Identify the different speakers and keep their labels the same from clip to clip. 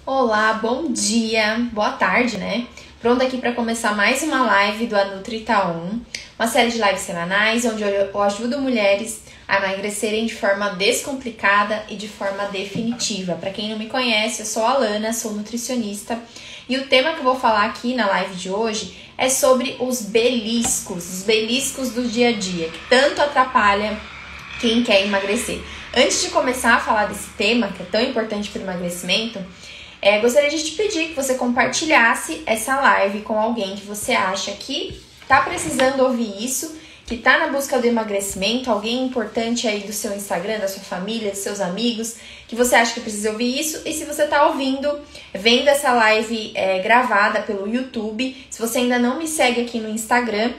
Speaker 1: Olá, bom dia, boa tarde, né? Pronto aqui para começar mais uma live do Anutri Itaú, uma série de lives semanais onde eu ajudo mulheres a emagrecerem de forma descomplicada e de forma definitiva. Para quem não me conhece, eu sou a Alana, sou nutricionista e o tema que eu vou falar aqui na live de hoje é sobre os beliscos do dia a dia, que tanto atrapalham quem quer emagrecer. Antes de começar a falar desse tema, que é tão importante para o emagrecimento, gostaria de te pedir que você compartilhasse essa live com alguém que você acha que tá precisando ouvir isso, que tá na busca do emagrecimento, alguém importante aí do seu Instagram, da sua família, dos seus amigos, que você acha que precisa ouvir isso. E se você tá vendo essa live gravada pelo YouTube, se você ainda não me segue aqui no Instagram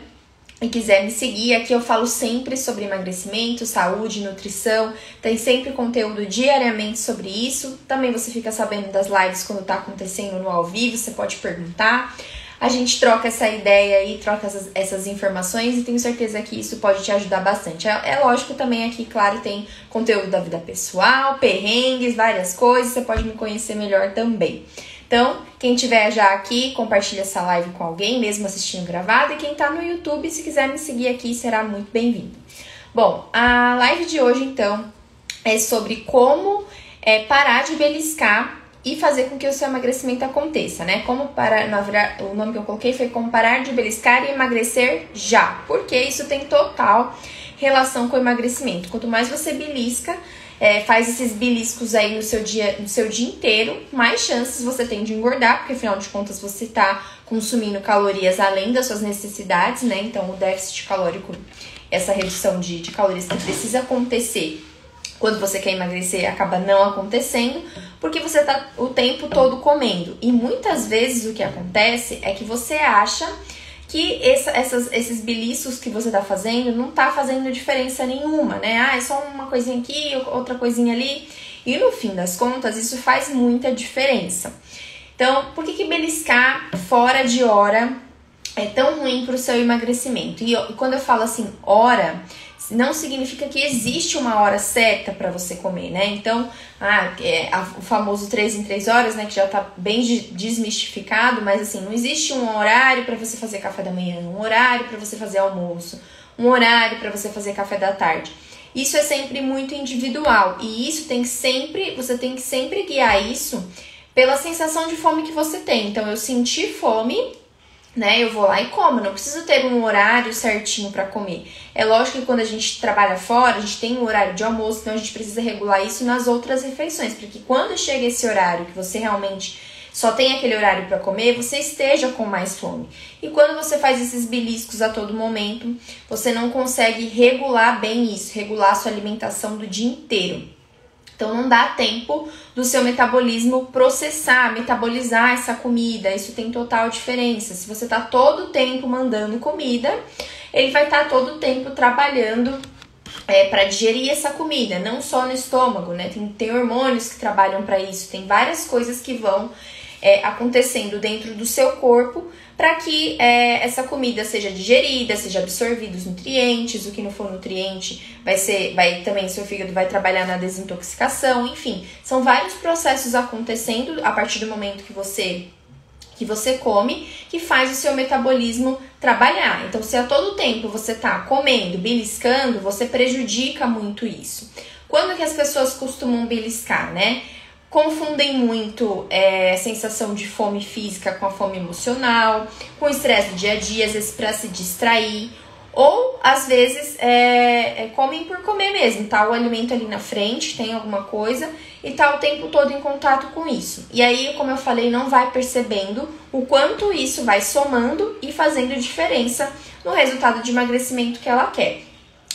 Speaker 1: e quiser me seguir, aqui eu falo sempre sobre emagrecimento, saúde, nutrição, tem sempre conteúdo diariamente sobre isso. Também você fica sabendo das lives quando tá acontecendo no ao vivo, você pode perguntar. A gente troca essa ideia aí, troca essas informações e tenho certeza que isso pode te ajudar bastante. É lógico também aqui, claro, tem conteúdo da vida pessoal, perrengues, várias coisas, você pode me conhecer melhor também. Então, quem tiver já aqui, compartilha essa live com alguém, mesmo assistindo gravado. E quem tá no YouTube, se quiser me seguir aqui, será muito bem-vindo. Bom, a live de hoje, então, é sobre como parar de beliscar e fazer com que o seu emagrecimento aconteça, né? Como parar, na verdade, o nome que eu coloquei foi como parar de beliscar e emagrecer já. Porque isso tem total relação com o emagrecimento. Quanto mais você belisca, faz esses beliscos aí no seu dia inteiro, mais chances você tem de engordar, porque afinal de contas você tá consumindo calorias além das suas necessidades, né? Então o déficit calórico, essa redução de calorias que precisa acontecer quando você quer emagrecer, acaba não acontecendo, porque você tá o tempo todo comendo. E muitas vezes o que acontece é que você acha que esses beliscos que você tá fazendo não tá fazendo diferença nenhuma, né? É só uma coisinha aqui, outra coisinha ali. E no fim das contas, isso faz muita diferença. Então, por que beliscar fora de hora é tão ruim pro seu emagrecimento? E quando eu falo assim, hora, não significa que existe uma hora certa para você comer, né? Então, o famoso 3 em 3 horas, né? Que já tá bem desmistificado, mas assim, não existe um horário para você fazer café da manhã, um horário para você fazer almoço, um horário para você fazer café da tarde. Isso é sempre muito individual e isso você tem que sempre guiar isso pela sensação de fome que você tem. Então, eu senti fome, né? Eu vou lá e como, não preciso ter um horário certinho para comer. É lógico que quando a gente trabalha fora, a gente tem um horário de almoço, então a gente precisa regular isso nas outras refeições, porque quando chega esse horário que você realmente só tem aquele horário para comer, você esteja com mais fome. E quando você faz esses beliscos a todo momento, você não consegue regular bem isso, regular a sua alimentação do dia inteiro. Então não dá tempo do seu metabolismo metabolizar essa comida, isso tem total diferença. Se você tá todo o tempo mandando comida, ele vai estar todo o tempo trabalhando para digerir essa comida, não só no estômago, né? Tem hormônios que trabalham para isso, tem várias coisas que vão acontecendo dentro do seu corpo para que essa comida seja digerida, seja absorvida os nutrientes, o que não for nutriente também seu fígado vai trabalhar na desintoxicação, enfim, são vários processos acontecendo a partir do momento que você come, que faz o seu metabolismo trabalhar. Então, se a todo tempo você tá comendo, beliscando, você prejudica muito isso. Quando que as pessoas costumam beliscar, né? Confundem muito a sensação de fome física com a fome emocional, com o estresse do dia a dia, às vezes para se distrair, ou às vezes comem por comer mesmo, tá o alimento ali na frente, tem alguma coisa e tá o tempo todo em contato com isso. E aí, como eu falei, não vai percebendo o quanto isso vai somando e fazendo diferença no resultado de emagrecimento que ela quer.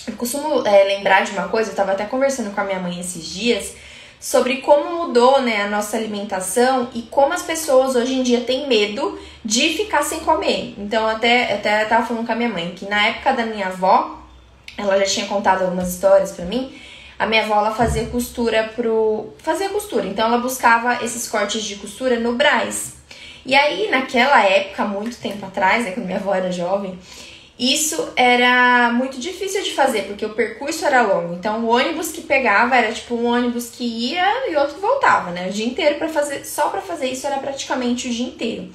Speaker 1: Eu costumo lembrar de uma coisa, eu tava até conversando com a minha mãe esses dias, sobre como mudou, né, a nossa alimentação e como as pessoas hoje em dia têm medo de ficar sem comer. Então, até tava falando com a minha mãe que na época da minha avó, ela já tinha contado algumas histórias pra mim, a minha avó, ela fazia costura, então ela buscava esses cortes de costura no Brás. E aí, naquela época, muito tempo atrás, né, quando minha avó era jovem, Isso era muito difícil de fazer, porque o percurso era longo. Então, o ônibus que pegava era tipo um ônibus que ia e outro voltava, né? O dia inteiro só para fazer isso era praticamente o dia inteiro.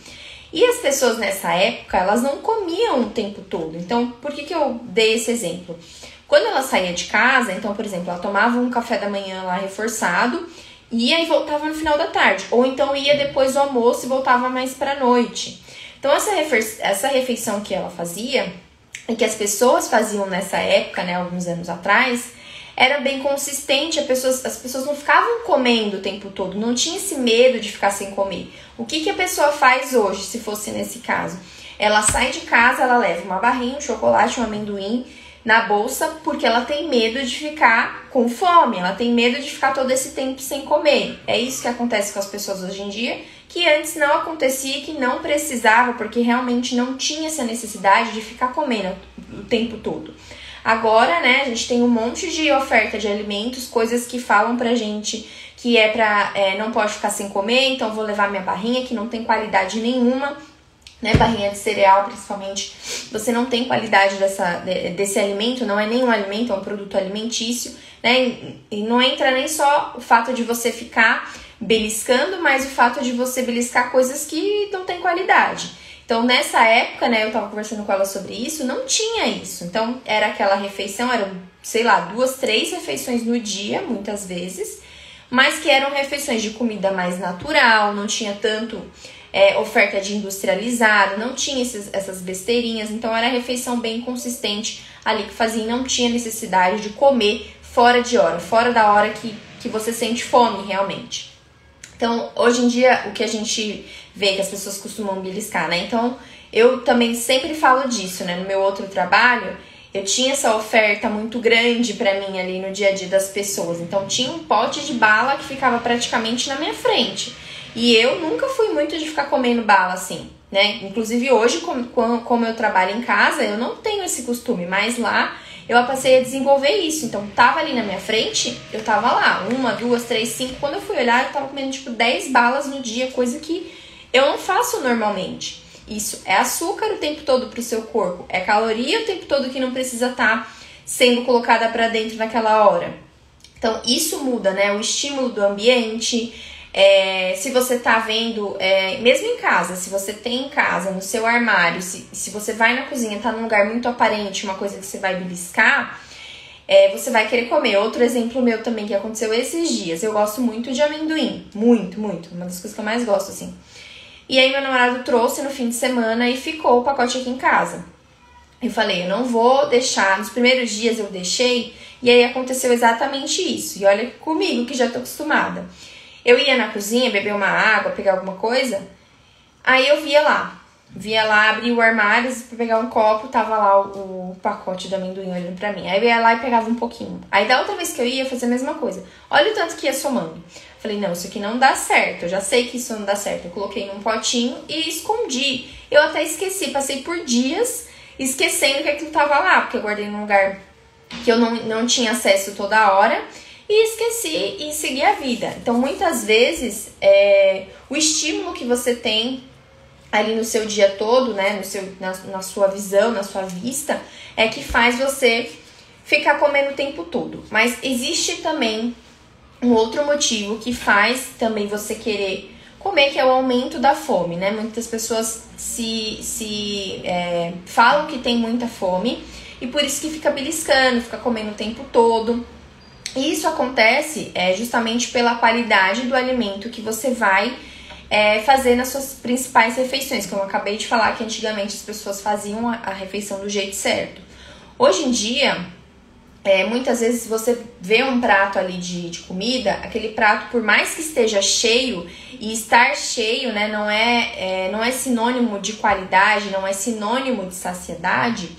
Speaker 1: E as pessoas nessa época, elas não comiam o tempo todo. Então, por que eu dei esse exemplo? Quando ela saía de casa, então, por exemplo, ela tomava um café da manhã lá reforçado, ia e voltava no final da tarde. Ou então ia depois do almoço e voltava mais pra noite. Então, essa refeição que ela fazia, e que as pessoas faziam nessa época, né, alguns anos atrás, era bem consistente, as pessoas não ficavam comendo o tempo todo, não tinha esse medo de ficar sem comer. O que a pessoa faz hoje, se fosse nesse caso? Ela sai de casa, ela leva uma barrinha, um chocolate, um amendoim na bolsa, porque ela tem medo de ficar com fome, ela tem medo de ficar todo esse tempo sem comer. É isso que acontece com as pessoas hoje em dia, que antes não acontecia, que não precisava, porque realmente não tinha essa necessidade de ficar comendo o tempo todo. Agora, né, a gente tem um monte de oferta de alimentos, coisas que falam pra gente que não pode ficar sem comer, então vou levar minha barrinha, que não tem qualidade nenhuma, né, barrinha de cereal principalmente, você não tem qualidade desse alimento, não é nem um alimento, é um produto alimentício, né, e não entra nem só o fato de você ficar beliscando, mas o fato de você beliscar coisas que não tem qualidade. Então, nessa época, né, eu tava conversando com ela sobre isso, não tinha isso. Então, era aquela refeição, eram, 2, 3 refeições no dia, muitas vezes, mas que eram refeições de comida mais natural, não tinha tanto oferta de industrializado, não tinha essas besteirinhas, então era refeição bem consistente ali que fazia e não tinha necessidade de comer fora de hora, fora da hora que você sente fome realmente. Então, hoje em dia, o que a gente vê que as pessoas costumam beliscar, né? Então, eu também sempre falo disso, né? No meu outro trabalho, eu tinha essa oferta muito grande pra mim ali no dia a dia das pessoas. Então, tinha um pote de bala que ficava praticamente na minha frente. E eu nunca fui muito de ficar comendo bala assim, né? Inclusive, hoje, como eu trabalho em casa, eu não tenho esse costume. Mas lá, eu passei a desenvolver isso. Então, tava ali na minha frente, eu tava lá. 1, 2, 3, 5. Quando eu fui olhar, eu tava comendo, 10 balas no dia. Coisa que eu não faço normalmente. Isso é açúcar o tempo todo pro seu corpo. É caloria o tempo todo que não precisa estar sendo colocada pra dentro naquela hora. Então, isso muda, né? O estímulo do ambiente. Se você tá vendo, mesmo em casa, se você tem em casa, no seu armário, se você vai na cozinha, tá num lugar muito aparente, uma coisa que você vai beliscar, você vai querer comer. Outro exemplo meu também que aconteceu esses dias, eu gosto muito de amendoim, muito, muito, uma das coisas que eu mais gosto, assim. E aí meu namorado trouxe no fim de semana e ficou o pacote aqui em casa. Eu falei, eu não vou deixar, nos primeiros dias eu deixei, e aí aconteceu exatamente isso. E olha comigo que já tô acostumada. Eu ia na cozinha, beber uma água, pegar alguma coisa, aí eu via lá, abria o armário pra pegar um copo, tava lá o pacote de amendoim olhando pra mim. Aí eu ia lá e pegava um pouquinho. Aí da outra vez que eu ia fazer a mesma coisa. Olha o tanto que ia somando. Falei, não, isso aqui não dá certo, eu já sei que isso não dá certo. Eu coloquei num potinho e escondi. Eu até esqueci, passei por dias esquecendo que aquilo tava lá, porque eu guardei num lugar que eu não tinha acesso toda hora. E esqueci e segui a vida. Então, muitas vezes, o estímulo que você tem ali no seu dia todo, né, na sua visão, na sua vista, é que faz você ficar comendo o tempo todo. Mas existe também um outro motivo que faz também você querer comer, que é o aumento da fome, né? Muitas pessoas falam que tem muita fome e por isso que fica beliscando, fica comendo o tempo todo. E isso acontece justamente pela qualidade do alimento que você vai fazer nas suas principais refeições. Como eu acabei de falar, que antigamente as pessoas faziam a refeição do jeito certo. Hoje em dia, muitas vezes você vê um prato ali de comida, aquele prato, por mais que esteja cheio, e estar cheio, né, não é sinônimo de qualidade, não é sinônimo de saciedade.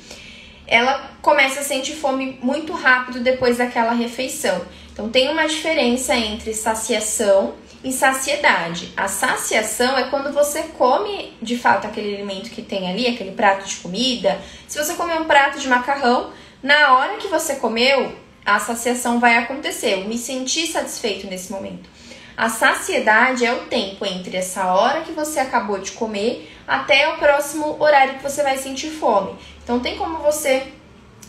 Speaker 1: Ela começa a sentir fome muito rápido depois daquela refeição. Então, tem uma diferença entre saciação e saciedade. A saciação é quando você come, de fato, aquele alimento que tem ali, aquele prato de comida. Se você comer um prato de macarrão, na hora que você comeu, a saciação vai acontecer. Eu me senti satisfeito nesse momento. A saciedade é o tempo entre essa hora que você acabou de comer até o próximo horário que você vai sentir fome. Então tem como você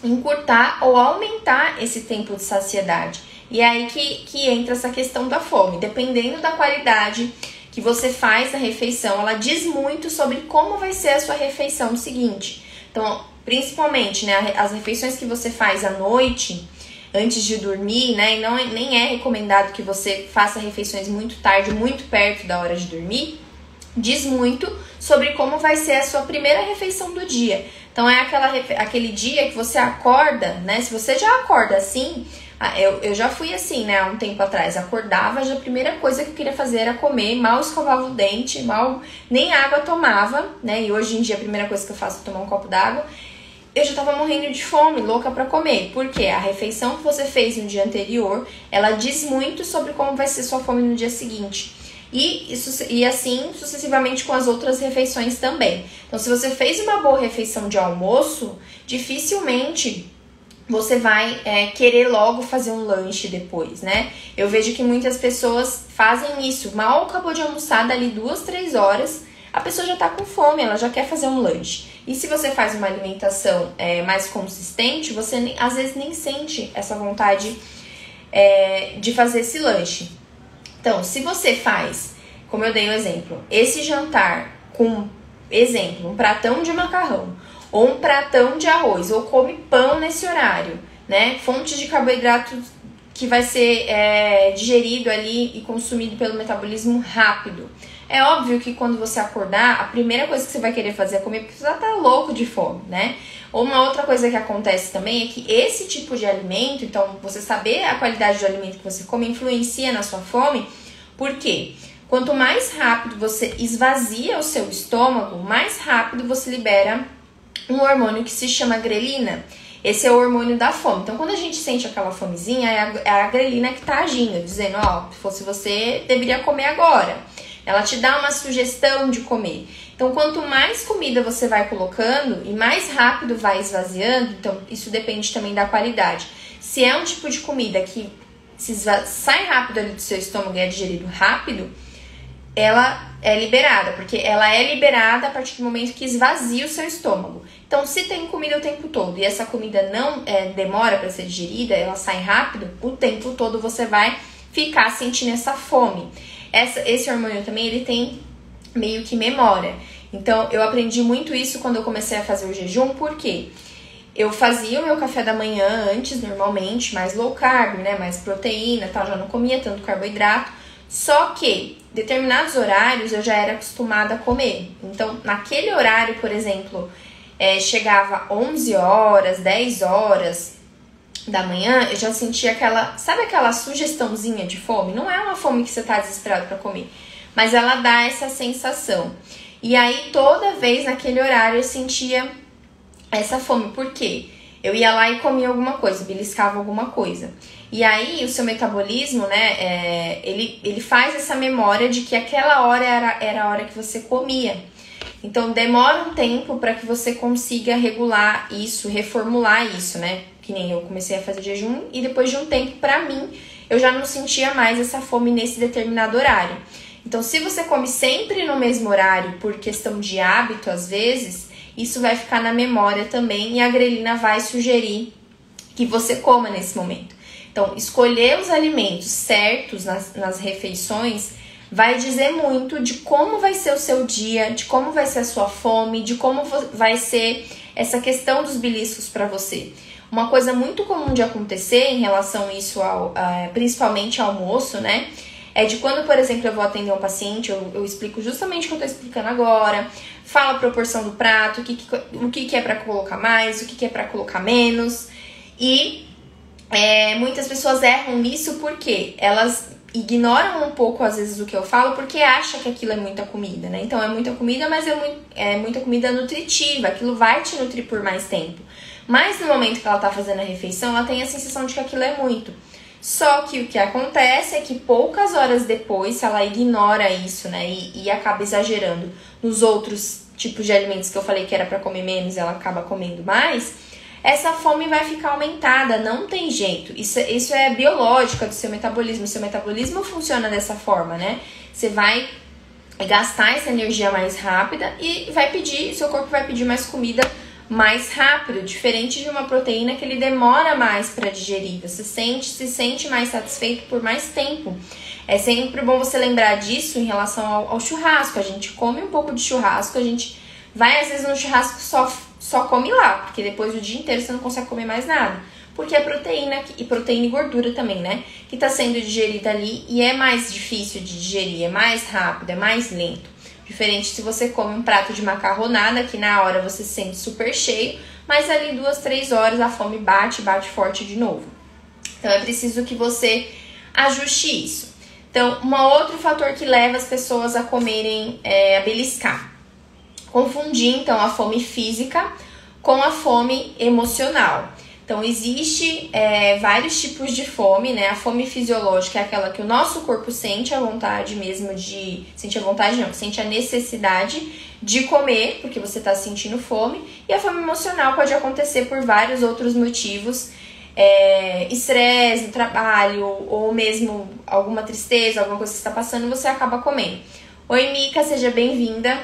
Speaker 1: encurtar ou aumentar esse tempo de saciedade. E é aí que entra essa questão da fome. Dependendo da qualidade que você faz a refeição, ela diz muito sobre como vai ser a sua refeição seguinte. Então, principalmente, né, as refeições que você faz à noite, antes de dormir, né, e nem é recomendado que você faça refeições muito tarde, muito perto da hora de dormir, diz muito sobre como vai ser a sua primeira refeição do dia. Então, é aquele dia que você acorda, né, se você já acorda assim... Eu já fui assim, né, há um tempo atrás, acordava, já a primeira coisa que eu queria fazer era comer, mal escovava o dente, nem água tomava, né, e hoje em dia a primeira coisa que eu faço é tomar um copo d'água. Eu já tava morrendo de fome, louca pra comer, porque a refeição que você fez no dia anterior, ela diz muito sobre como vai ser sua fome no dia seguinte. E assim sucessivamente com as outras refeições também. Então, se você fez uma boa refeição de almoço, dificilmente você vai querer logo fazer um lanche depois, né? Eu vejo que muitas pessoas fazem isso. Mal acabou de almoçar, dali 2, 3 horas, a pessoa já tá com fome, ela já quer fazer um lanche. E se você faz uma alimentação mais consistente, você às vezes nem sente essa vontade de fazer esse lanche. Então, se você faz, como eu dei o exemplo, esse jantar com, exemplo, um pratão de macarrão, ou um pratão de arroz, ou come pão nesse horário, né? Fonte de carboidrato que vai ser digerido ali e consumido pelo metabolismo rápido. É óbvio que quando você acordar, a primeira coisa que você vai querer fazer é comer, porque você já tá louco de fome, né? Ou uma outra coisa que acontece também é que esse tipo de alimento, então você saber a qualidade do alimento que você come influencia na sua fome, porque quanto mais rápido você esvazia o seu estômago, mais rápido você libera um hormônio que se chama grelina. Esse é o hormônio da fome. Então, quando a gente sente aquela fomezinha, é a grelina que tá agindo, dizendo, ó, se fosse você, deveria comer agora. Ela te dá uma sugestão de comer. Então, quanto mais comida você vai colocando e mais rápido vai esvaziando, então isso depende também da qualidade. Se é um tipo de comida que sai rápido ali do seu estômago e é digerido rápido, ela é liberada, porque ela é liberada a partir do momento que esvazia o seu estômago. Então, se tem comida o tempo todo e essa comida não demora para ser digerida, ela sai rápido, o tempo todo você vai ficar sentindo essa fome. Esse hormônio também, ele tem meio que memória. Então, eu aprendi muito isso quando eu comecei a fazer o jejum, porque eu fazia o meu café da manhã antes, normalmente, mais low carb, né, mais proteína, tal, já não comia tanto carboidrato. Só que determinados horários eu já era acostumada a comer. Então, naquele horário, por exemplo, chegava 11 horas, 10 horas da manhã, eu já sentia sabe aquela sugestãozinha de fome? Não é uma fome que você tá desesperado pra comer, mas ela dá essa sensação. E aí, toda vez naquele horário eu sentia essa fome. Por quê? Eu ia lá e comia alguma coisa, beliscava alguma coisa. E aí, o seu metabolismo, né, ele faz essa memória de que aquela hora era a hora que você comia. Então, demora um tempo para que você consiga regular isso, reformular isso, né? Que nem eu comecei a fazer jejum e depois de um tempo, pra mim, eu já não sentia mais essa fome nesse determinado horário. Então, se você come sempre no mesmo horário por questão de hábito, às vezes, isso vai ficar na memória também e a grelina vai sugerir que você coma nesse momento. Então, escolher os alimentos certos nas refeições vai dizer muito de como vai ser o seu dia, de como vai ser a sua fome, de como vai ser essa questão dos beliscos para você. Uma coisa muito comum de acontecer em relação a isso, principalmente ao almoço, né? É de quando, por exemplo, eu vou atender um paciente, eu explico justamente o que eu tô explicando agora, falo a proporção do prato, o que é para colocar mais, o que é para colocar menos. E muitas pessoas erram nisso porque elas ignoram um pouco, às vezes, o que eu falo, porque acham que aquilo é muita comida, né? Então, é muita comida, mas é muita comida nutritiva, aquilo vai te nutrir por mais tempo. Mas no momento que ela tá fazendo a refeição, ela tem a sensação de que aquilo é muito. Só que o que acontece é que poucas horas depois, se ela ignora isso, né, e acaba exagerando nos outros tipos de alimentos que eu falei que era pra comer menos, ela acaba comendo mais, essa fome vai ficar aumentada, não tem jeito. Isso é biológico do seu metabolismo. O seu metabolismo funciona dessa forma, né? Você vai gastar essa energia mais rápida e seu corpo vai pedir mais comida mais rápido, diferente de uma proteína que ele demora mais para digerir. Você se sente mais satisfeito por mais tempo. É sempre bom você lembrar disso em relação ao churrasco. A gente come um pouco de churrasco, a gente vai às vezes no churrasco só come lá, porque depois do dia inteiro você não consegue comer mais nada. Porque é proteína e gordura também, né? Que tá sendo digerida ali e é mais difícil de digerir, é mais rápido, é mais lento. Diferente se você come um prato de macarronada, que na hora você se sente super cheio, mas ali 2, 3 horas a fome bate forte de novo. Então é preciso que você ajuste isso. Então, um outro fator que leva as pessoas a comerem a beliscar. Confundir, então, a fome física com a fome emocional. Então, existe vários tipos de fome, né? A fome fisiológica é aquela que o nosso corpo sente a vontade mesmo de... Sente a vontade não, sente a necessidade de comer, porque você está sentindo fome. E a fome emocional pode acontecer por vários outros motivos. Estresse no trabalho, ou mesmo alguma tristeza, alguma coisa que você está passando, você acaba comendo. Oi, Mica, seja bem-vinda.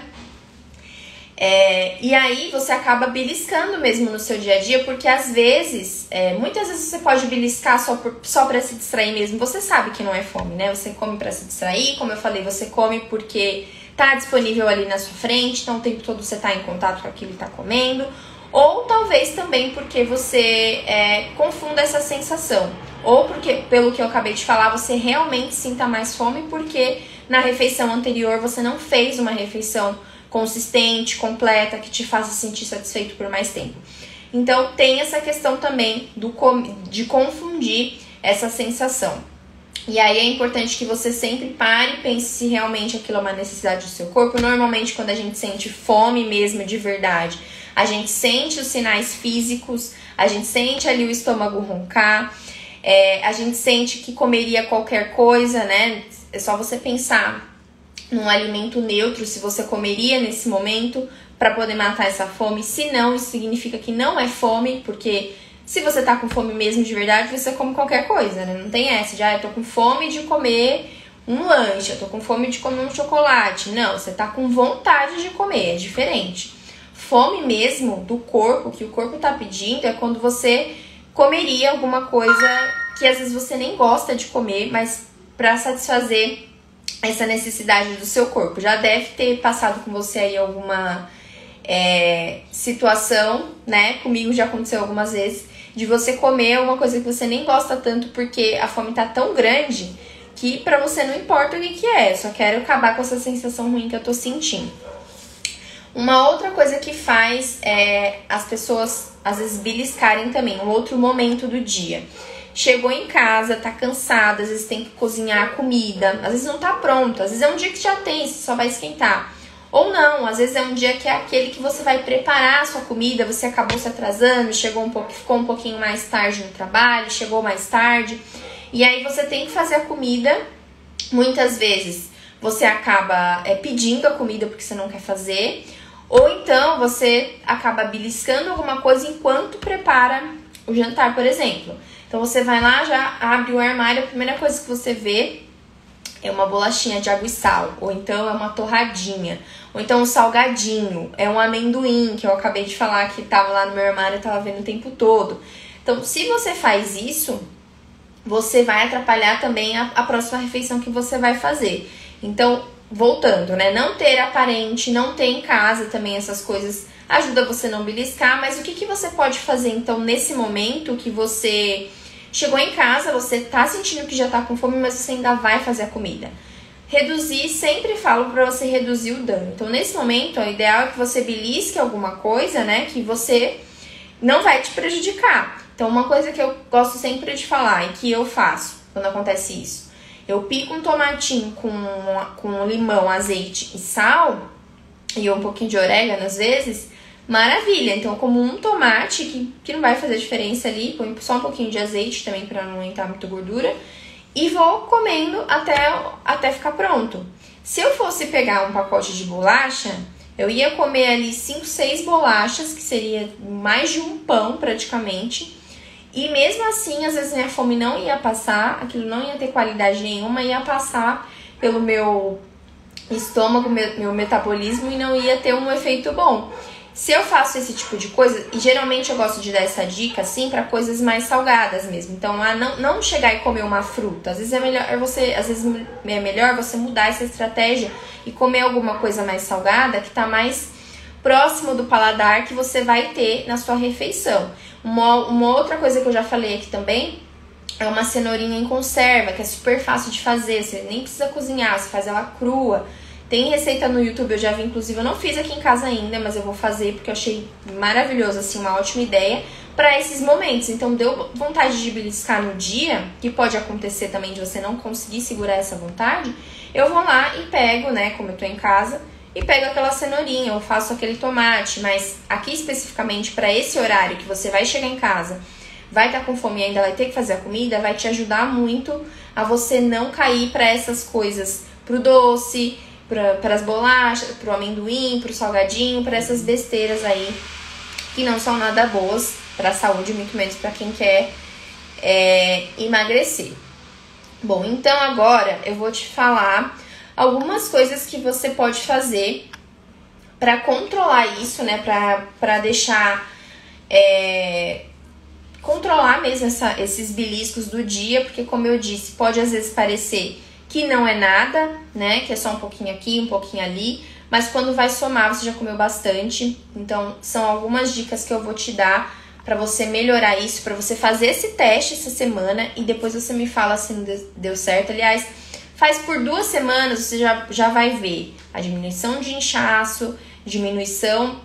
Speaker 1: E aí você acaba beliscando mesmo no seu dia a dia, porque às vezes, muitas vezes você pode beliscar só pra se distrair mesmo. Você sabe que não é fome, né? Você come pra se distrair, como eu falei, você come porque tá disponível ali na sua frente, então o tempo todo você tá em contato com aquilo que tá comendo. Ou talvez também porque você confunda essa sensação. Ou porque, pelo que eu acabei de falar, você realmente sinta mais fome porque na refeição anterior você não fez uma refeição consistente, completa, que te faça sentir satisfeito por mais tempo. Então, tem essa questão também de confundir essa sensação. E aí é importante que você sempre pare e pense se realmente aquilo é uma necessidade do seu corpo. Normalmente, quando a gente sente fome mesmo de verdade, a gente sente os sinais físicos, a gente sente ali o estômago roncar, a gente sente que comeria qualquer coisa, né? É só você pensar num alimento neutro, se você comeria nesse momento para poder matar essa fome. Se não, isso significa que não é fome, porque se você tá com fome mesmo de verdade, você come qualquer coisa, né? Não tem essa de, eu tô com fome de comer um lanche, eu tô com fome de comer um chocolate. Não, você tá com vontade de comer, é diferente. Fome mesmo do corpo, que o corpo tá pedindo, é quando você comeria alguma coisa que às vezes você nem gosta de comer, mas para satisfazer essa necessidade do seu corpo. Já deve ter passado com você aí alguma situação, né? Comigo já aconteceu algumas vezes, de você comer uma coisa que você nem gosta tanto porque a fome tá tão grande que pra você não importa o que é, só quero acabar com essa sensação ruim que eu tô sentindo. Uma outra coisa que faz as pessoas às vezes beliscarem também, um outro momento do dia. Chegou em casa, tá cansada, às vezes tem que cozinhar a comida, às vezes não tá pronto, às vezes é um dia que já tem, você só vai esquentar. Ou não, às vezes é um dia que é aquele que você vai preparar a sua comida, você acabou se atrasando, ficou um pouquinho mais tarde no trabalho, chegou mais tarde. E aí você tem que fazer a comida, muitas vezes você acaba pedindo a comida porque você não quer fazer, ou então você acaba beliscando alguma coisa enquanto prepara o jantar, por exemplo. Então você vai lá, já abre o armário, a primeira coisa que você vê é uma bolachinha de água e sal, ou então é uma torradinha, ou então um salgadinho, é um amendoim, que eu acabei de falar que tava lá no meu armário, eu tava vendo o tempo todo. Então, se você faz isso, você vai atrapalhar também a próxima refeição que você vai fazer. Então, voltando, né? Não ter aparente, não ter em casa também essas coisas ajuda você a não beliscar, mas o que você pode fazer, então, nesse momento que você chegou em casa, você tá sentindo que já tá com fome, mas você ainda vai fazer a comida? Reduzir, sempre falo pra você reduzir o dano. Então, nesse momento, o ideal é que você belisque alguma coisa, né, que você não vai te prejudicar. Então, uma coisa que eu gosto sempre de falar e que eu faço quando acontece isso, eu pico um tomatinho com limão, azeite e sal, e um pouquinho de orégano às vezes, maravilha. Então, como um tomate, que não vai fazer diferença ali, põe só um pouquinho de azeite também para não entrar muita gordura, e vou comendo até ficar pronto. Se eu fosse pegar um pacote de bolacha, eu ia comer ali 5, 6 bolachas, que seria mais de um pão praticamente, e mesmo assim, às vezes minha fome não ia passar, aquilo não ia ter qualidade nenhuma, ia passar pelo meu estômago, meu metabolismo, e não ia ter um efeito bom. Se eu faço esse tipo de coisa, e geralmente eu gosto de dar essa dica, assim, pra coisas mais salgadas mesmo. Então, não chegar e comer uma fruta. Às vezes é melhor você mudar essa estratégia e comer alguma coisa mais salgada, que tá mais próximo do paladar que você vai ter na sua refeição. Uma outra coisa que eu já falei aqui também é uma cenourinha em conserva, que é super fácil de fazer. Você nem precisa cozinhar, você faz ela crua. Tem receita no YouTube, eu já vi, inclusive, eu não fiz aqui em casa ainda, mas eu vou fazer porque eu achei maravilhoso, assim, uma ótima ideia para esses momentos. Então, deu vontade de beliscar no dia, que pode acontecer também de você não conseguir segurar essa vontade, eu vou lá e pego, né, como eu tô em casa, e pego aquela cenourinha, eu faço aquele tomate, mas aqui especificamente para esse horário que você vai chegar em casa, vai estar com fome e ainda vai ter que fazer a comida, vai te ajudar muito a você não cair para essas coisas, pro doce, para as bolachas, pro amendoim, pro salgadinho, para essas besteiras aí que não são nada boas para a saúde, muito menos para quem quer emagrecer. Bom, então agora eu vou te falar algumas coisas que você pode fazer para controlar isso, né? Para deixar controlar mesmo esses beliscos do dia, porque como eu disse, pode às vezes parecer que não é nada, né? Que é só um pouquinho aqui, um pouquinho ali, mas quando vai somar, você já comeu bastante. Então, são algumas dicas que eu vou te dar para você melhorar isso, para você fazer esse teste essa semana e depois você me fala se não deu certo. Aliás, faz por 2 semanas, você já vai ver a diminuição de inchaço, diminuição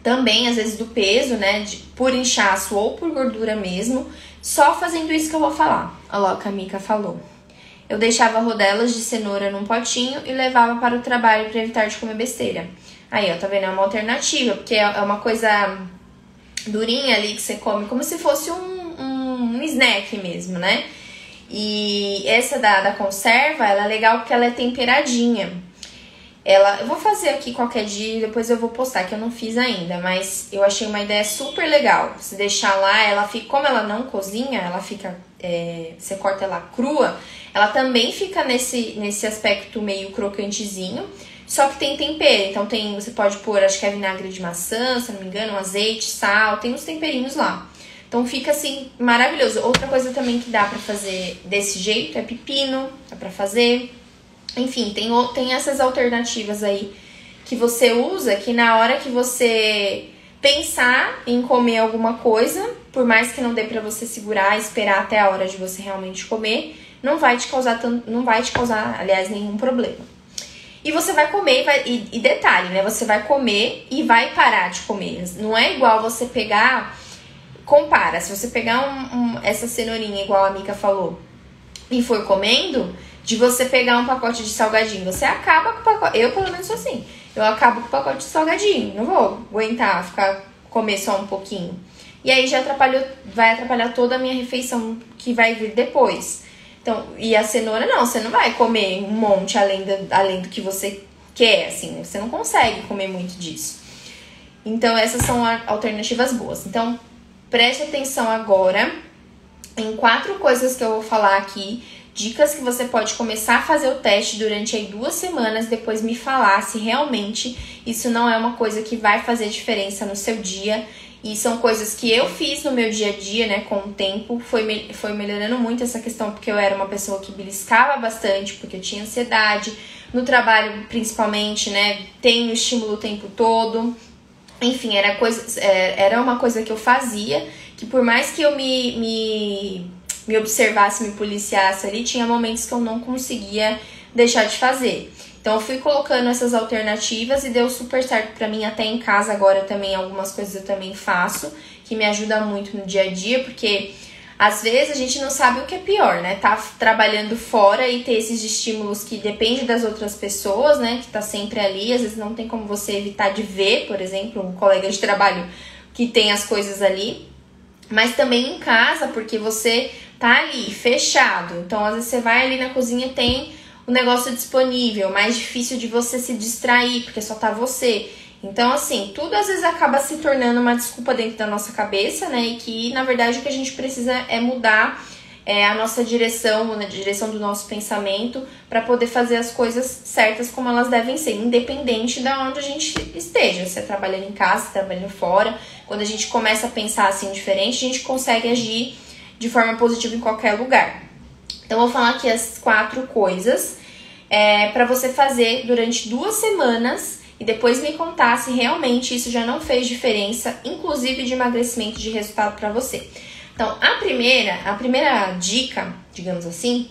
Speaker 1: também, às vezes, do peso, né? Por inchaço ou por gordura mesmo, só fazendo isso que eu vou falar. Olha lá o que a Mica falou. Eu deixava rodelas de cenoura num potinho e levava para o trabalho para evitar de comer besteira. Aí, ó, tá vendo? É uma alternativa, porque é uma coisa durinha ali que você come, como se fosse um snack mesmo, né? E essa da conserva, ela é legal porque ela é temperadinha. Eu vou fazer aqui qualquer dia e depois eu vou postar, que eu não fiz ainda, mas eu achei uma ideia super legal. Se deixar lá, ela fica, como ela não cozinha, ela fica, você corta ela crua, ela também fica nesse aspecto meio crocantezinho, só que tem tempero. Então você pode pôr, acho que é vinagre de maçã, se não me engano, um azeite, sal, tem uns temperinhos lá. Então fica assim, maravilhoso. Outra coisa também que dá pra fazer desse jeito é pepino, dá pra fazer. Enfim, tem essas alternativas aí que você usa, que na hora que você pensar em comer alguma coisa, por mais que não dê pra você segurar, esperar até a hora de você realmente comer, não vai te causar, aliás, nenhum problema. E você vai comer, e detalhe, né? Você vai comer e vai parar de comer. Não é igual você pegar, compara, se você pegar essa cenourinha, igual a Mica falou, e for comendo, de você pegar um pacote de salgadinho, você acaba com o pacote. Eu, pelo menos, sou assim. Eu acabo com o pacote de salgadinho. Não vou aguentar comer só um pouquinho. E aí vai atrapalhar toda a minha refeição que vai vir depois. Então, e a cenoura não, você não vai comer um monte além do que você quer, assim. Você não consegue comer muito disso. Então, essas são alternativas boas. Então, preste atenção agora em 4 coisas que eu vou falar aqui. Dicas que você pode começar a fazer o teste durante aí 2 semanas, depois me falar se realmente isso não é uma coisa que vai fazer diferença no seu dia. E são coisas que eu fiz no meu dia a dia, né, com o tempo. Foi melhorando muito essa questão, porque eu era uma pessoa que beliscava bastante, porque eu tinha ansiedade. No trabalho, principalmente, né, tem o estímulo o tempo todo. Enfim, era uma coisa que eu fazia, que por mais que eu me observasse, me policiasse ali, tinha momentos que eu não conseguia deixar de fazer. Então eu fui colocando essas alternativas e deu super certo pra mim. Até em casa agora também, algumas coisas eu também faço, que me ajuda muito no dia a dia, porque às vezes a gente não sabe o que é pior, né? Tá trabalhando fora e ter esses estímulos que depende das outras pessoas, né? Que tá sempre ali, às vezes não tem como você evitar de ver, por exemplo, um colega de trabalho que tem as coisas ali. Mas também em casa, porque você tá ali, fechado. Então, às vezes você vai ali na cozinha e tem o negócio disponível, mais difícil de você se distrair, porque só tá você. Então, assim, tudo às vezes acaba se tornando uma desculpa dentro da nossa cabeça, né? E que, na verdade, o que a gente precisa é mudar a nossa direção, na direção do nosso pensamento, para poder fazer as coisas certas como elas devem ser, independente de onde a gente esteja. Se é trabalhando em casa, se é trabalhando fora. Quando a gente começa a pensar assim diferente, a gente consegue agir de forma positiva em qualquer lugar. Então, eu vou falar aqui as 4 coisas para você fazer durante 2 semanas e depois me contar se realmente isso já não fez diferença, inclusive de emagrecimento, de resultado para você. Então, a primeira dica, digamos assim,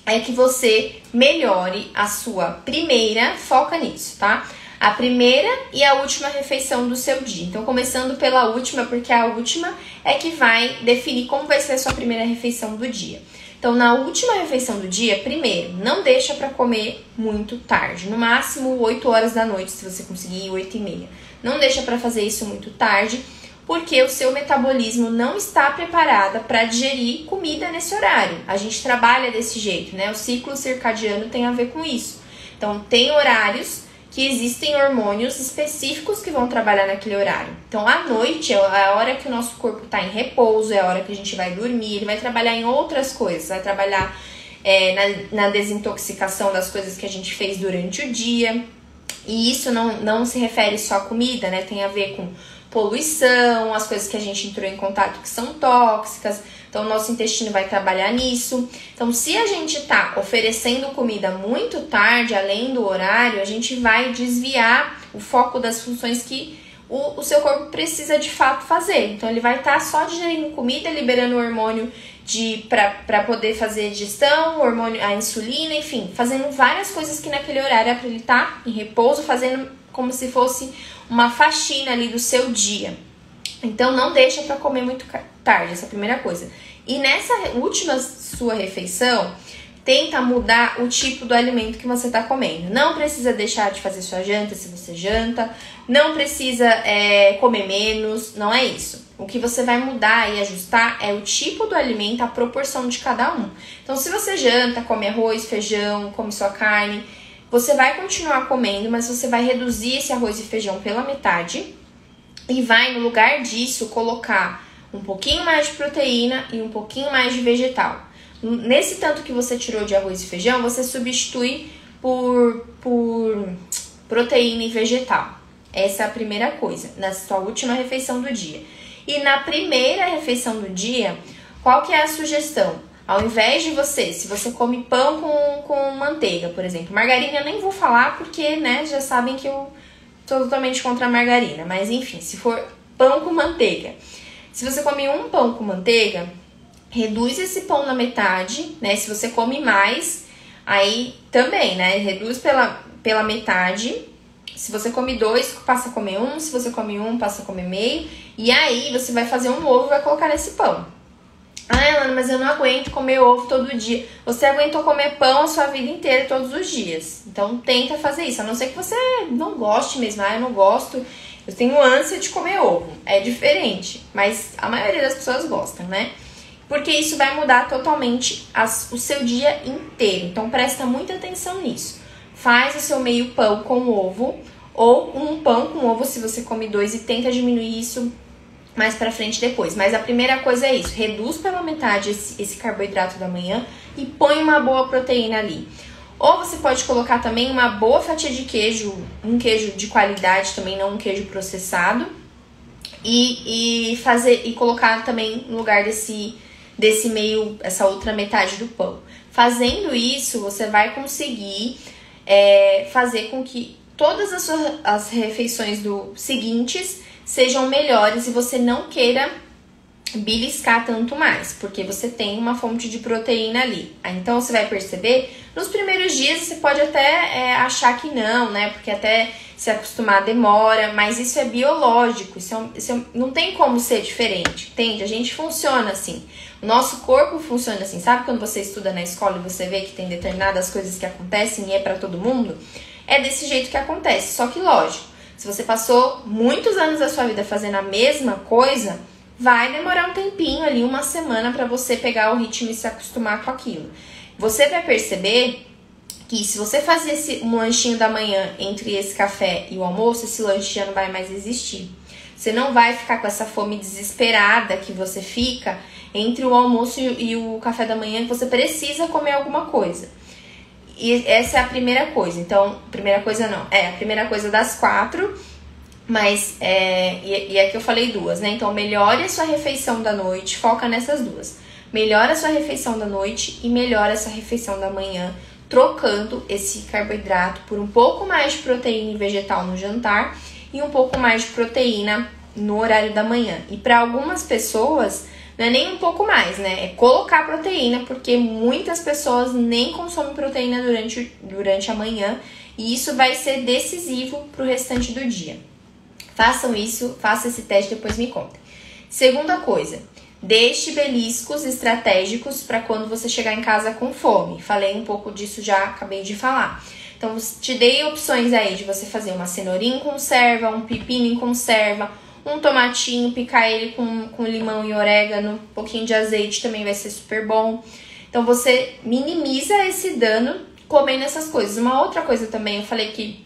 Speaker 1: é que você melhore a sua primeira, foca nisso, tá? A primeira e a última refeição do seu dia. Então, começando pela última, porque a última é que vai definir como vai ser a sua primeira refeição do dia. Então, na última refeição do dia, primeiro, não deixa para comer muito tarde. No máximo 8 horas da noite, se você conseguir, 8h30. Não deixa para fazer isso muito tarde, porque o seu metabolismo não está preparado para digerir comida nesse horário. A gente trabalha desse jeito, né? O ciclo circadiano tem a ver com isso. Então, tem horários que existem hormônios específicos que vão trabalhar naquele horário. Então, à noite é a hora que o nosso corpo está em repouso, é a hora que a gente vai dormir, ele vai trabalhar em outras coisas, vai trabalhar na desintoxicação das coisas que a gente fez durante o dia. E isso não se refere só à comida, né? Tem a ver com poluição, as coisas que a gente entrou em contato que são tóxicas. Então, o nosso intestino vai trabalhar nisso. Então, se a gente tá oferecendo comida muito tarde, além do horário, a gente vai desviar o foco das funções que o seu corpo precisa de fato fazer. Então, ele vai estar só digerindo comida, liberando o hormônio para poder fazer digestão, o hormônio, a insulina, enfim, fazendo várias coisas que naquele horário é para ele estar em repouso, fazendo como se fosse uma faxina ali do seu dia. Então, não deixa para comer muito tarde, essa é a primeira coisa. E nessa última sua refeição, tenta mudar o tipo do alimento que você está comendo. Não precisa deixar de fazer sua janta se você janta, não precisa comer menos, não é isso. O que você vai mudar e ajustar é o tipo do alimento, a proporção de cada um. Então, se você janta, come arroz, feijão, come sua carne, você vai continuar comendo, mas você vai reduzir esse arroz e feijão pela metade e vai, no lugar disso, colocar um pouquinho mais de proteína e um pouquinho mais de vegetal. Nesse tanto que você tirou de arroz e feijão, você substitui por proteína e vegetal. Essa é a primeira coisa, na sua última refeição do dia. E na primeira refeição do dia, qual que é a sugestão? Ao invés de se você come pão com manteiga, por exemplo. Margarina eu nem vou falar porque, né, já sabem que eu tô totalmente contra a margarina. Mas enfim, se for pão com manteiga. Se você come um pão com manteiga, reduz esse pão na metade, né? Se você come mais, aí também, né? Reduz pela metade. Se você come 2, passa a comer 1. Se você come 1, passa a comer meio. E aí, você vai fazer um ovo e vai colocar nesse pão. Ah, Elana, mas eu não aguento comer ovo todo dia. Você aguentou comer pão a sua vida inteira, todos os dias. Então, tenta fazer isso. A não ser que você não goste mesmo. Ah, eu não gosto. Eu tenho ânsia de comer ovo. É diferente. Mas a maioria das pessoas gostam, né? Porque isso vai mudar totalmente o seu dia inteiro. Então, presta muita atenção nisso. Faz o seu meio pão com ovo. Ou um pão com ovo se você come 2 e tenta diminuir isso mais pra frente depois. Mas a primeira coisa é isso. Reduz pela metade esse carboidrato da manhã e põe uma boa proteína ali. Ou você pode colocar também uma boa fatia de queijo, um queijo de qualidade também, não um queijo processado. E colocar também no lugar desse meio, essa outra metade do pão. Fazendo isso, você vai conseguir fazer com que todas as refeições seguintes sejam melhores e você não queira beliscar tanto mais, porque você tem uma fonte de proteína ali. Então, você vai perceber, nos primeiros dias você pode até achar que não, né? Porque até se acostumar demora, mas isso é biológico, não tem como ser diferente, entende? A gente funciona assim, o nosso corpo funciona assim. Sabe quando você estuda na escola e você vê que tem determinadas coisas que acontecem e é pra todo mundo? É desse jeito que acontece, só que lógico, se você passou muitos anos da sua vida fazendo a mesma coisa, vai demorar um tempinho ali, uma semana, pra você pegar o ritmo e se acostumar com aquilo. Você vai perceber que se você fazer um lanchinho da manhã entre esse café e o almoço, esse lanche já não vai mais existir. Você não vai ficar com essa fome desesperada que você fica entre o almoço e o café da manhã, que você precisa comer alguma coisa. E essa é a primeira coisa. Então, primeira coisa não. A primeira coisa das 4, mas e aqui eu falei 2, né? Então, melhore a sua refeição da noite, foca nessas 2. Melhora a sua refeição da noite e melhora a sua refeição da manhã, trocando esse carboidrato por um pouco mais de proteína vegetal no jantar e um pouco mais de proteína no horário da manhã. E para algumas pessoas, não é nem um pouco mais, né? É colocar proteína, porque muitas pessoas nem consomem proteína durante a manhã e isso vai ser decisivo para o restante do dia. Façam isso, façam esse teste e depois me contem. Segunda coisa, deixe beliscos estratégicos para quando você chegar em casa com fome. Falei um pouco disso já, acabei de falar. Então, te dei opções aí de você fazer uma cenourinha em conserva, um pepino em conserva, um tomatinho, picar ele com limão e orégano, um pouquinho de azeite também vai ser super bom. Então, você minimiza esse dano comendo essas coisas. Uma outra coisa também, eu falei que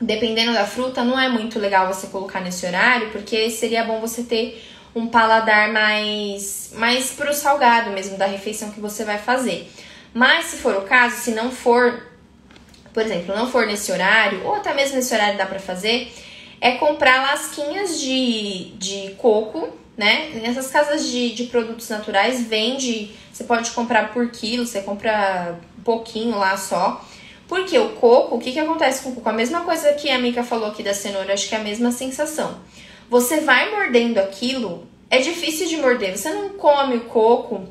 Speaker 1: dependendo da fruta, não é muito legal você colocar nesse horário, porque seria bom você ter um paladar mais pro salgado mesmo da refeição que você vai fazer. Mas se for o caso, se não for, por exemplo, não for nesse horário, ou até mesmo nesse horário dá pra fazer, é comprar lasquinhas de coco, né? Nessas casas de produtos naturais vende, você pode comprar por quilo, você compra um pouquinho lá só. Porque o coco, o que acontece com o coco? A mesma coisa que a Mica falou aqui da cenoura, acho que é a mesma sensação. Você vai mordendo aquilo, é difícil de morder. Você não come o coco,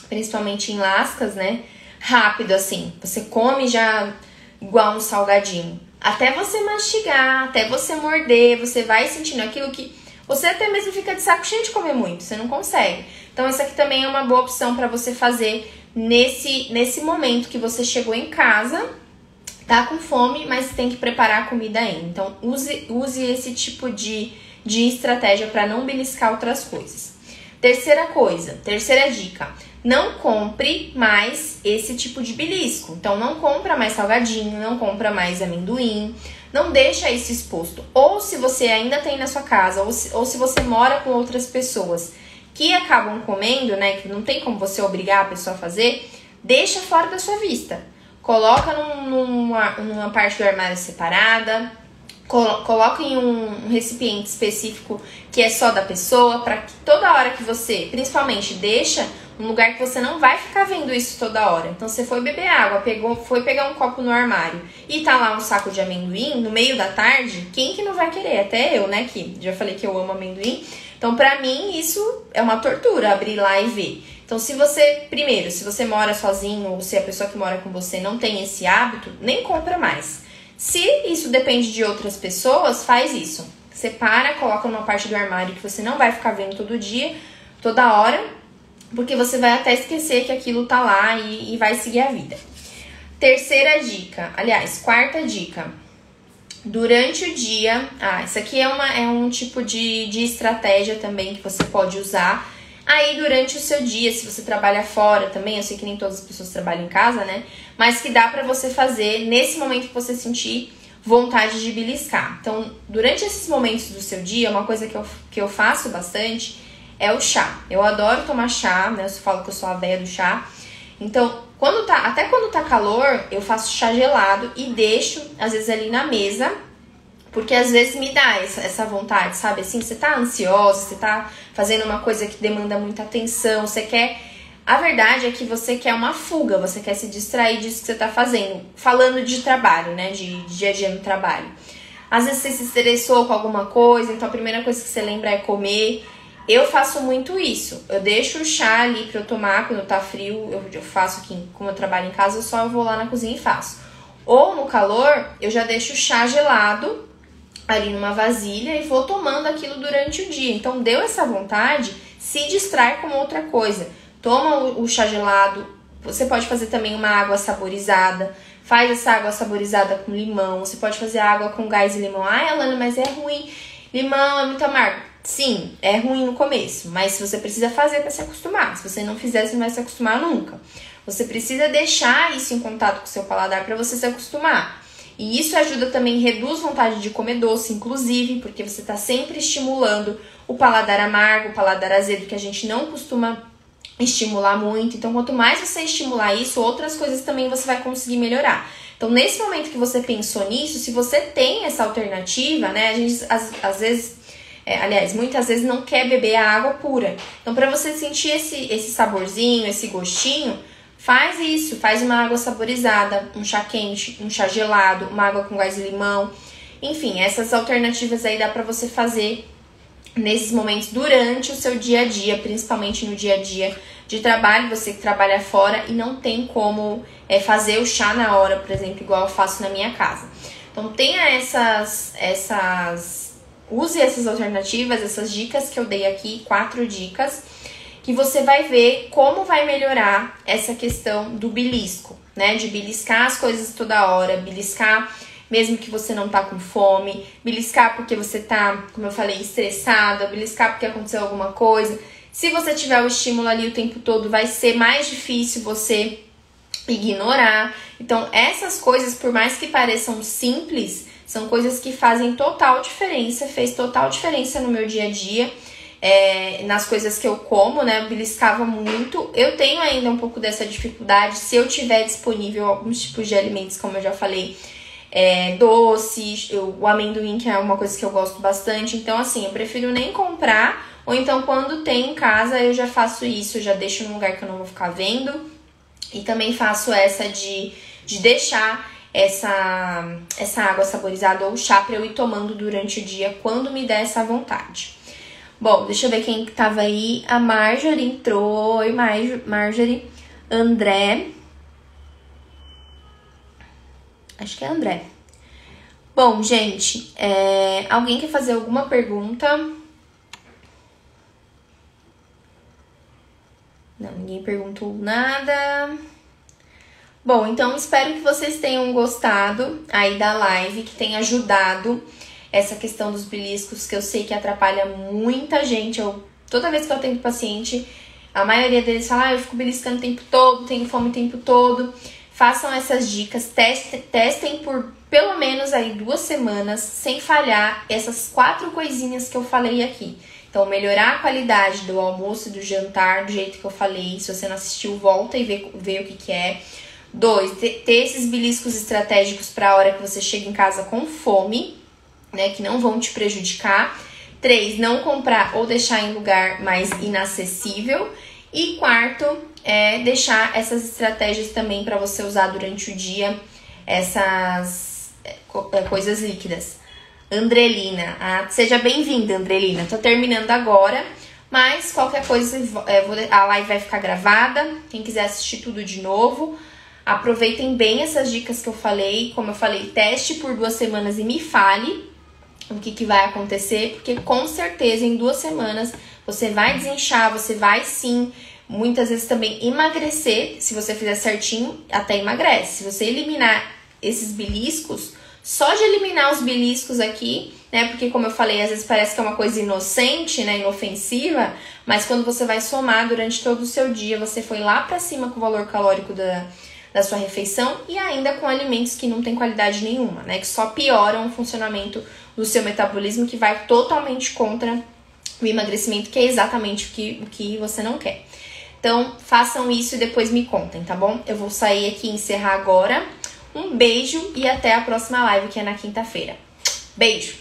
Speaker 1: principalmente em lascas, né? Rápido assim. Você come já igual um salgadinho. Até você mastigar, até você morder, você vai sentindo aquilo que você até mesmo fica de saco cheio de comer muito. Você não consegue. Então, essa aqui também é uma boa opção para você fazer nesse momento que você chegou em casa, tá com fome, mas tem que preparar a comida ainda. Então, use esse tipo de estratégia para não beliscar outras coisas. Terceira dica, não compre mais esse tipo de belisco. Então, não compra mais salgadinho, não compra mais amendoim, não deixa isso exposto. Ou se você ainda tem na sua casa, ou se você mora com outras pessoas que acabam comendo, né, que não tem como você obrigar a pessoa a fazer, deixa fora da sua vista. Coloca numa parte do armário separada, coloca em um recipiente específico que é só da pessoa, para que toda hora que você, principalmente, deixa um lugar que você não vai ficar vendo isso toda hora. Então, você foi beber água, foi pegar um copo no armário e tá lá um saco de amendoim no meio da tarde, quem que não vai querer? Até eu, né, que já falei que eu amo amendoim. Então, pra mim, isso é uma tortura, abrir lá e ver. Então, se você mora sozinho ou se a pessoa que mora com você não tem esse hábito, nem compra mais. Se isso depende de outras pessoas, faz isso. Separa, coloca numa parte do armário que você não vai ficar vendo todo dia, toda hora, porque você vai até esquecer que aquilo tá lá e vai seguir a vida. Quarta dica. Durante o dia, isso aqui é um tipo de estratégia também que você pode usar. Aí, durante o seu dia, se você trabalha fora também, eu sei que nem todas as pessoas trabalham em casa, né? Mas que dá pra você fazer nesse momento que você sentir vontade de beliscar. Então, durante esses momentos do seu dia, uma coisa que eu faço bastante é o chá. Eu adoro tomar chá, né? Eu falo que eu sou a véia do chá. Então, até quando tá calor, eu faço chá gelado e deixo, às vezes, ali na mesa. Porque às vezes me dá essa vontade, sabe? Assim, você tá ansiosa, você tá fazendo uma coisa que demanda muita atenção, você quer... A verdade é que você quer uma fuga, você quer se distrair disso que você tá fazendo. Falando de trabalho, né? De dia a dia no trabalho. Às vezes você se estressou com alguma coisa, então a primeira coisa que você lembra é comer. Eu faço muito isso. Eu deixo o chá ali pra eu tomar quando tá frio. Eu faço aqui, como eu trabalho em casa, eu vou lá na cozinha e faço. Ou no calor, eu já deixo o chá gelado ali numa vasilha e vou tomando aquilo durante o dia. Então, deu essa vontade, se distrai com outra coisa. Toma o chá gelado, você pode fazer também uma água saborizada, faz essa água saborizada com limão, você pode fazer água com gás e limão. Ai, Alana, mas é ruim, limão é muito amargo. Sim, é ruim no começo, mas você precisa fazer para se acostumar. Se você não fizer, você não vai se acostumar nunca. Você precisa deixar isso em contato com o seu paladar para você se acostumar. E isso ajuda também, reduz vontade de comer doce, inclusive, porque você tá sempre estimulando o paladar amargo, o paladar azedo, que a gente não costuma estimular muito. Então, quanto mais você estimular isso, outras coisas também você vai conseguir melhorar. Então, nesse momento que você pensou nisso, se você tem essa alternativa, né, a gente às vezes, muitas vezes não quer beber a água pura. Então, para você sentir esse saborzinho, esse gostinho, faz isso, faz uma água saborizada, um chá quente, um chá gelado, uma água com gás de limão. Enfim, essas alternativas aí dá para você fazer nesses momentos durante o seu dia a dia, principalmente no dia a dia de trabalho, você que trabalha fora e não tem como fazer o chá na hora, por exemplo, igual eu faço na minha casa. Então tenha use essas alternativas, essas dicas que eu dei aqui, 4 dicas, que você vai ver como vai melhorar essa questão do belisco, né? De beliscar as coisas toda hora, beliscar mesmo que você não tá com fome, beliscar porque você tá, como eu falei, estressada, beliscar porque aconteceu alguma coisa. Se você tiver o estímulo ali o tempo todo, vai ser mais difícil você ignorar. Então, essas coisas, por mais que pareçam simples, são coisas que fazem total diferença, fez total diferença no meu dia a dia, nas coisas que eu como, né? Eu beliscava muito. Eu tenho ainda um pouco dessa dificuldade, se eu tiver disponível alguns tipos de alimentos, como eu já falei, doces, o amendoim, que é uma coisa que eu gosto bastante. Então, assim, eu prefiro nem comprar, ou então quando tem em casa eu já faço isso, eu já deixo num lugar que eu não vou ficar vendo. E também faço essa de deixar essa água saborizada ou chá pra eu ir tomando durante o dia quando me der essa vontade. Bom, deixa eu ver quem tava aí. A Marjorie entrou. Oi, Marjorie. André. Acho que é André. Bom, gente, alguém quer fazer alguma pergunta? Não, ninguém perguntou nada. Bom, então espero que vocês tenham gostado aí da live, que tenha ajudado essa questão dos beliscos, que eu sei que atrapalha muita gente. Toda vez que eu atendo paciente, a maioria deles fala, eu fico beliscando o tempo todo, tenho fome o tempo todo. Façam essas dicas, testem por pelo menos aí 2 semanas, sem falhar, essas 4 coisinhas que eu falei aqui. Então, melhorar a qualidade do almoço e do jantar, do jeito que eu falei. Se você não assistiu, volta e vê o que é. 2, ter esses beliscos estratégicos para a hora que você chega em casa com fome, né, que não vão te prejudicar. 3, não comprar ou deixar em lugar mais inacessível. E 4, deixar essas estratégias também para você usar durante o dia, essas coisas líquidas. Andrelina, seja bem-vinda, Andrelina. Tô terminando agora, mas qualquer coisa, a live vai ficar gravada. Quem quiser assistir tudo de novo, aproveitem bem essas dicas que eu falei. Como eu falei, teste por 2 semanas e me fale o que vai acontecer, porque com certeza em 2 semanas você vai desinchar, você vai sim, muitas vezes também emagrecer. Se você fizer certinho, até emagrece. Se você eliminar esses beliscos, só de eliminar os beliscos aqui, né? Porque como eu falei, às vezes parece que é uma coisa inocente, né? Inofensiva, mas quando você vai somar durante todo o seu dia, você foi lá pra cima com o valor calórico da sua refeição e ainda com alimentos que não tem qualidade nenhuma, né? Que só pioram o funcionamento do seu metabolismo, que vai totalmente contra o emagrecimento, que é exatamente o que você não quer. Então, façam isso e depois me contem, tá bom? Eu vou sair aqui e encerrar agora. Um beijo e até a próxima live, que é na quinta-feira. Beijo!